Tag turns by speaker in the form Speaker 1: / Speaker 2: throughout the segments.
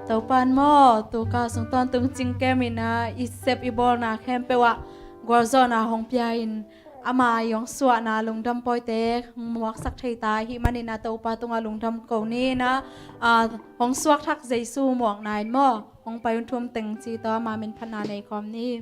Speaker 1: เต่าปานหม้อตัวกาสงตอนตึงจิงแกมินาอีเซฟอีบอลนาแคมเปวะกวาซอนาฮองพิอินอามายองสวนาลุงดำปอยเตกมวกสักไทยตาฮิมันนาเต่าปาตุงาลุงดำเกานี้นะฮองสวกทักใจสู้หมวกนายหม้อฮองไปอุนทุ่มตึงจีต่อมาเป็นพนาในคอมนี้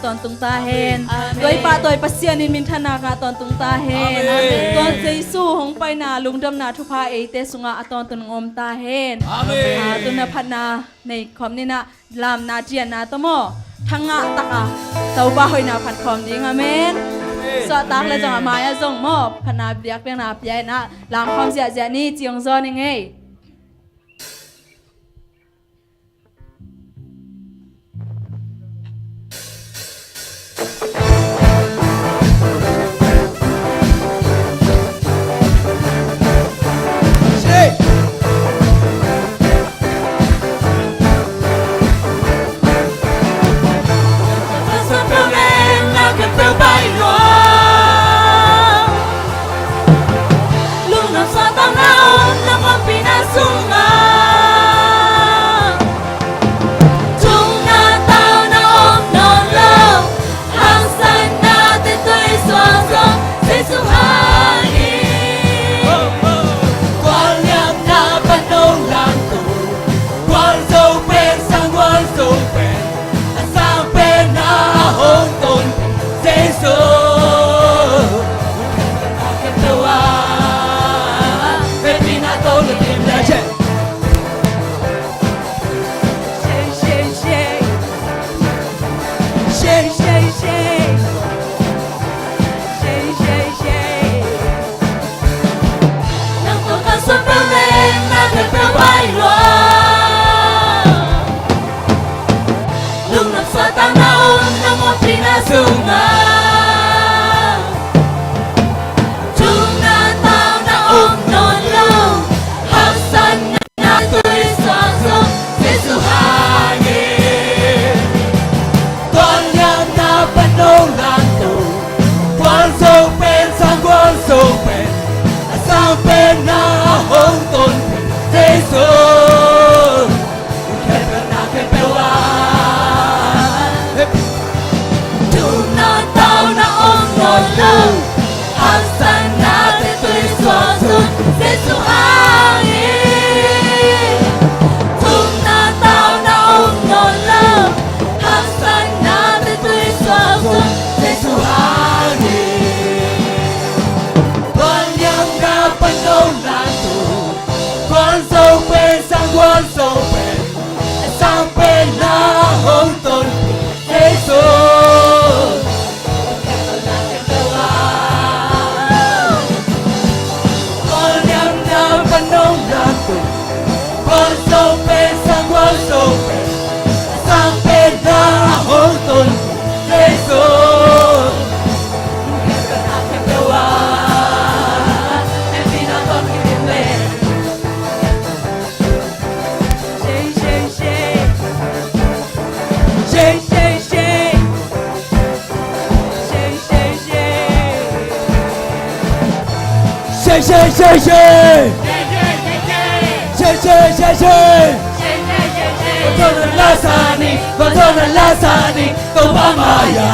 Speaker 1: ตอนตุงตาเฮนโดยป้าโดยปัสเซียนิมินทนากาตอนตุงตาเฮนตอนใจสู้หงไปนาลุงดำนาทุพาเอเตสุงาตอนตุงอมตาเฮนตุนพัฒนาในคอมนี่นะลามนาเจียนนาตโมทั้งงะตะกะเต้าบ้าหอยนาพันคอมนี้อาเมนสวตักเลยจังมายาส่งมอบพนาเบียกเปียงนาเปียนะลามความเสียเจนี่จียงซอนยังไง
Speaker 2: sunga Trung na tao na non lâu Học sân na tuổi xóa sông Giê-xu hangin Con nhang na panong lang tu Quan sâu bên sang quan sâu bên Sang bên na hong tôn Giê-xu Giê-xu hangin Tung na tao na non lâu Học sân na tuổi xóa sông Giê-xu hangin Con nhang na panong lang tu Quan sâu bên sang quan sâu bên Sang bên na hong tôn Giê-xu Con sâu bên sang quan sâu bên Sang bên na hong tôn Giê-xu Em vì nó con khi biết lên Shake, shake, shake Shake, shake, shake Shake, shake, shake Shake, shake, shake, shake Con thơ là sani, con thơ là sani, tàu ba maya.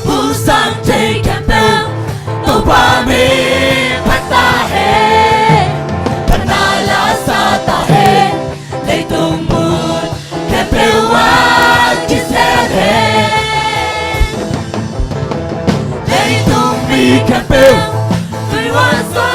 Speaker 2: Busan take a bell, tàu ba mi pata he, panala sa ta he, lấy tung mút, kepewa kisere, lấy tung mi kepeu, tôi want some.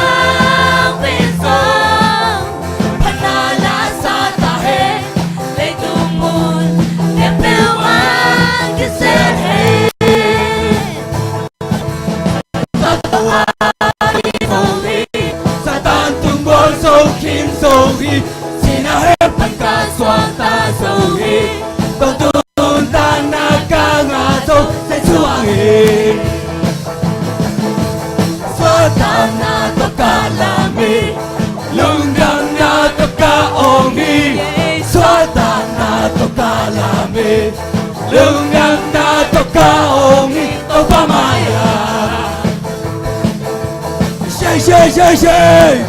Speaker 2: Kim sâu hi, xin hãy bắt cả xoan ta sâu hi, con tuôn ta na ca ngã sâu sẽ xuống hi, xoan ta na tất cả là mi, lung đằng na tất cả ong hi, xoan ta na tất cả là mi, lung đằng na tất cả ong hi, tàu ba maya, shake shake shake shake.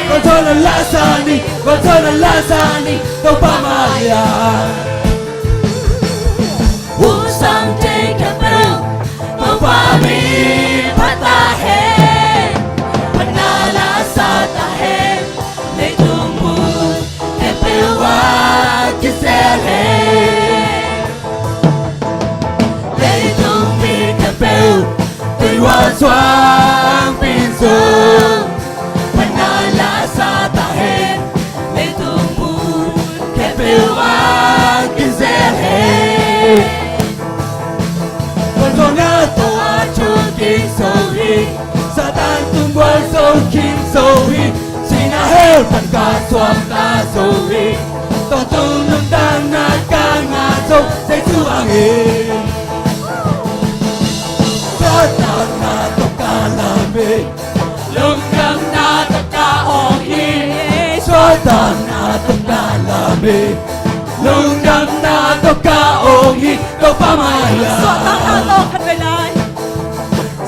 Speaker 2: Con thơ là lasani, con thơ là lasani, tàu ba maya. Busan take a bell, tàu ba mi pata he, panala sa ta he, lấy tung mút, kepewa kisere, lấy tung mi kepeu, tuy hoa xoang pin sương, panala sa ta he, lấy tung mút, kepewa kisere, con con ngã toa chun kim sâu hi, sa tan tung quan sâu kim sâu hi, xin hãy bắt cả xoang ta sâu hi, tao tung nâng tang na ca ngã sâu Giê-xu hangin. Lung đằng na tất cả ong hi, xoa tàn na tất cả là mi, lung đằng na tất cả ong hi, tàu ba maya. Xoa tàn na lo khăn về lại,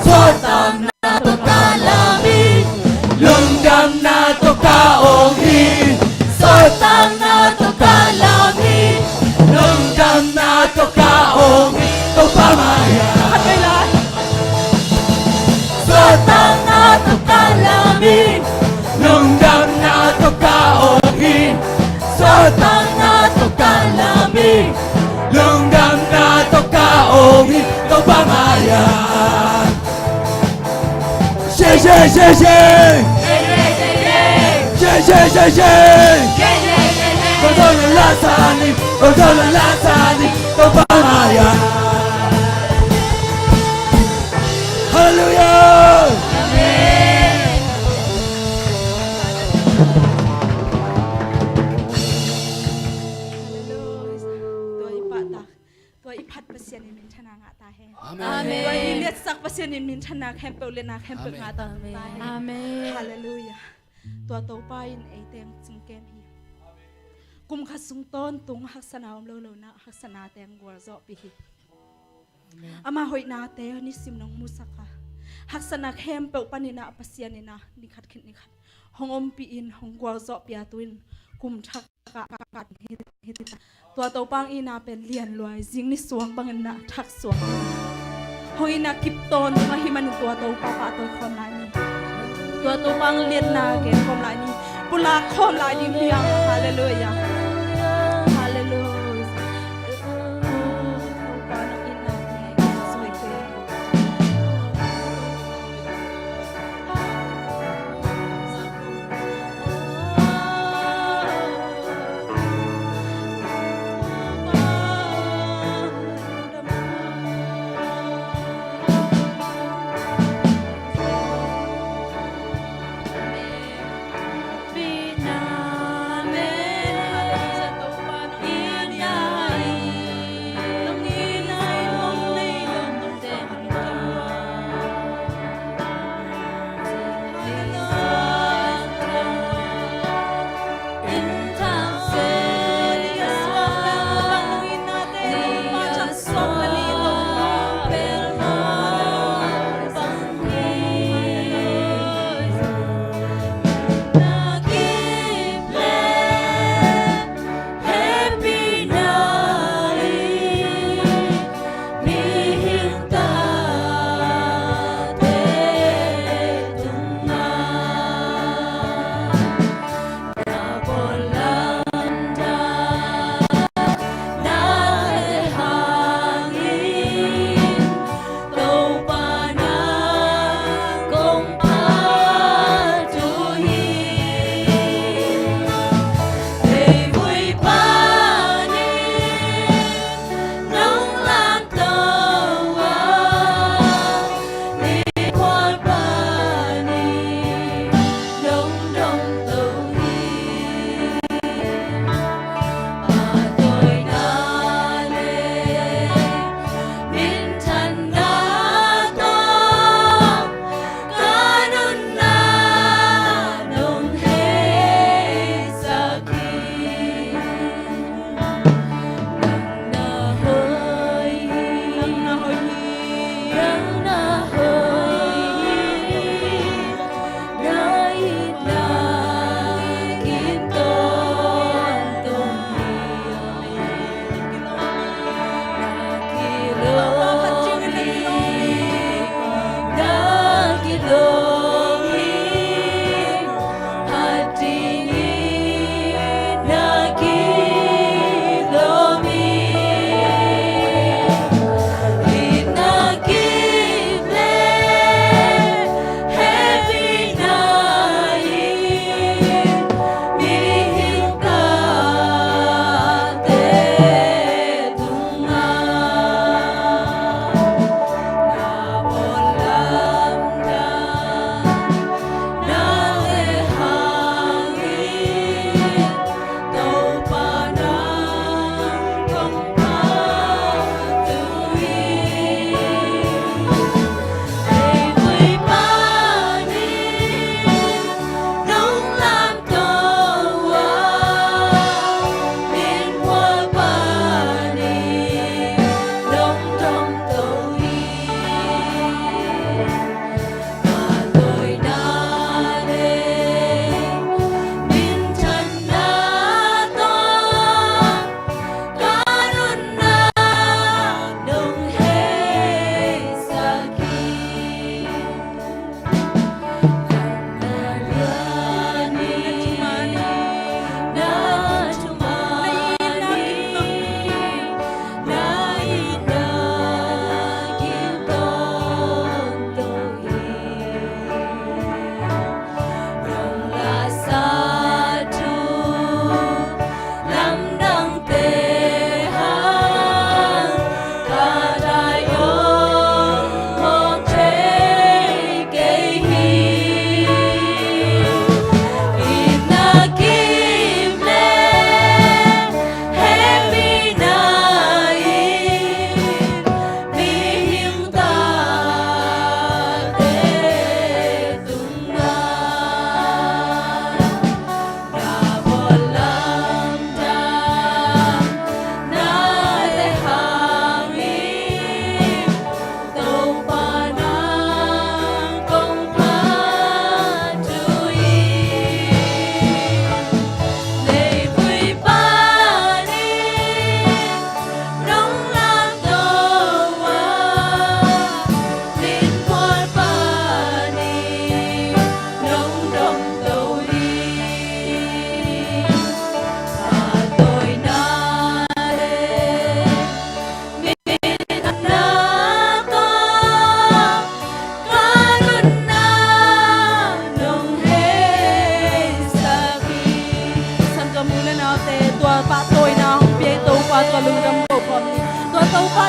Speaker 2: xoa tàn na tất cả là mi, lung đằng na tất cả ong hi, xoa tàn na tất cả là mi, lung đằng na tất cả ong hi, tàu ba maya. Khăn về lại. Tang na tất cả là mi, lung đằng na tất cả ong hi, so tang na tất cả là mi, lung đằng na tất cả ong hi, tàu ba maya. Shake shake shake shake, shake shake shake shake, con thơ là lasani, con thơ là lasani, tàu ba maya. Hallelujah. Amen. Amen.
Speaker 1: Tuai liet sak pasian in min thana khempeu le na khempeu
Speaker 2: Amen.
Speaker 1: nga ta tahen
Speaker 3: Amen.
Speaker 1: hallelujah tua to pa in ei teng chung kem hi kum kha sung ton tung haksana om lo na haksana teng gor zo pi hi ama hoi na te ni sim nong musaka haksana khempeu panina pasianina ni khat khin ni khat hongom pi in hong gor zo pia tuin kum thak ka kat hi tua to pang ina pen lian loi jing ni suang bangan na thak suang hoi na kip ton ma hi man tua to pa pa to khom la ni tua to pang lian na ke khom la ni pula khom la ni miang hallelujah hallelujah pa no ina ni soi ke Amen.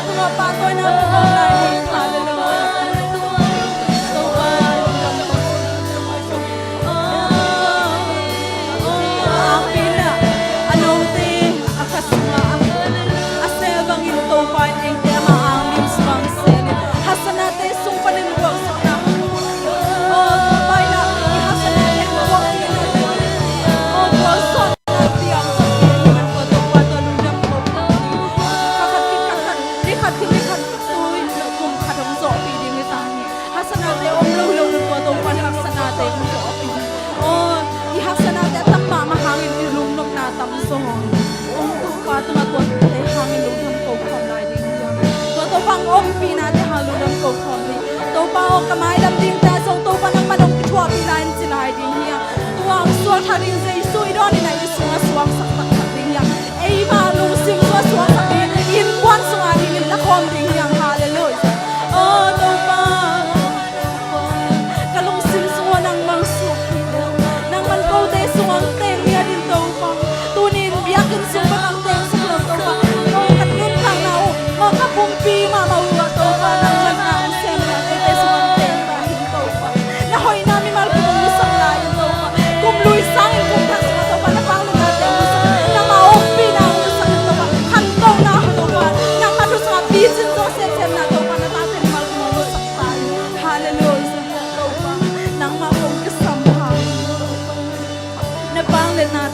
Speaker 1: tunga patoy na tunga hallelujah kamay lam ding ta song to pa nang manong kitwa pilain sila ding hiya tuang suang tharing sei sui don ni nai suang suang sak sak sak ding hiya ei ma lu sim suang suang sak ding in kwan suang ani ni la khom ding hiya hallelujah oh to pa kalung sim suang nang mang suang nang man ko te suang teng ya din to pa tunin biakin suang pa nang teng suang to pa no kat nun kang nau mo ka pumpi ma mau to pa nang jan nang sem ya te suang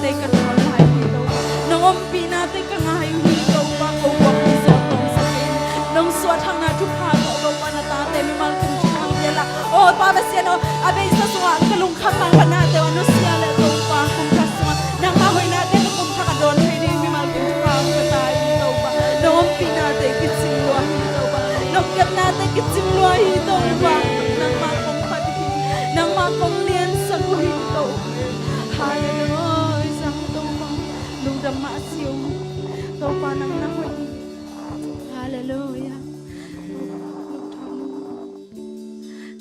Speaker 1: natin katulad lahat dito. Nang umpi natin kangahay dito pa kuwag iso tong sakin. Nang suwat hang natupago ko pa natate may malkin chukang yala. O papasyan o abay sa suwa kalungkang mga natin ano siya lato pa kung kasuma. Nang mahoy natin kung kakadon hindi may malkin chukang katay dito pa. Nang umpi natin kitsing luwa dito pa. Nang kat natin kitsing luwa dito pa. Nang makong pati. Nang makong liyan sa kuhito. Hallelujah. Dama siyo to panang nahoy hallelujah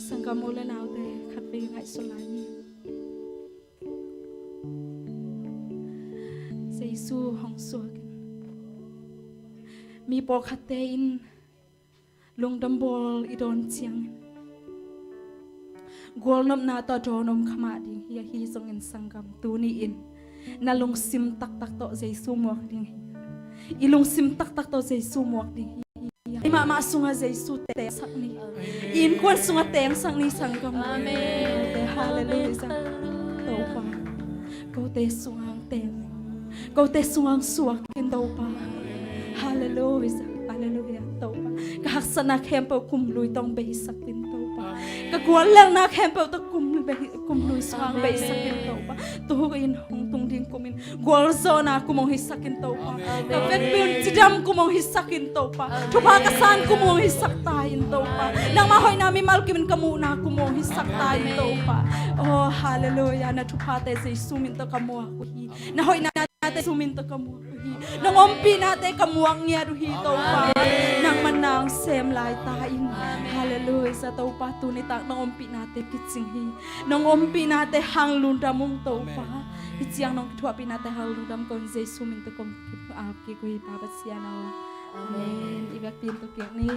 Speaker 1: sangka mula na ude katbe ngai sulani sa Isu hong suag mi po khatein lungdambol idon chiang golnom na to donom khamadi ya hi songin sangam tuni in na lung sim tak tak to Jesu muak ding ilung sim tak tak to Jesu muak ding ima ma sunga Jesu te sakni in kwan sunga teng sakni sangkam amen hallelujah to pa ko te sungang teng ko te sungang suak kin to pa hallelujah hallelujah to pa kahaksana kempo kumlui tong be sakin to pa kagwal lang na kempo to kumlui sungang be sakin to pa tuhuin hong tung ding kumin gwal zona kumong hisakin to pa kapet piun sidam kumong hisakin to pa tupa kasan kumong hisak tahin to pa nang mahoy nami malkimin kamuna kumong hisak tahin to pa oh hallelujah na tupa te say sumin to kamuha ko hi nahoy na natin sumin to kamuha ko hi nang ompi natin kamuang niya ruhi to pa nang manang sem lai tahin hallelujah sa to pa tunita nang ompi natin kitsing hi nang ompi natin hang lundamong to pa itiang nong kitwa pinate haludam kon Jesu minto kom ki ko hi papat siya na amen ibak pinto ki ni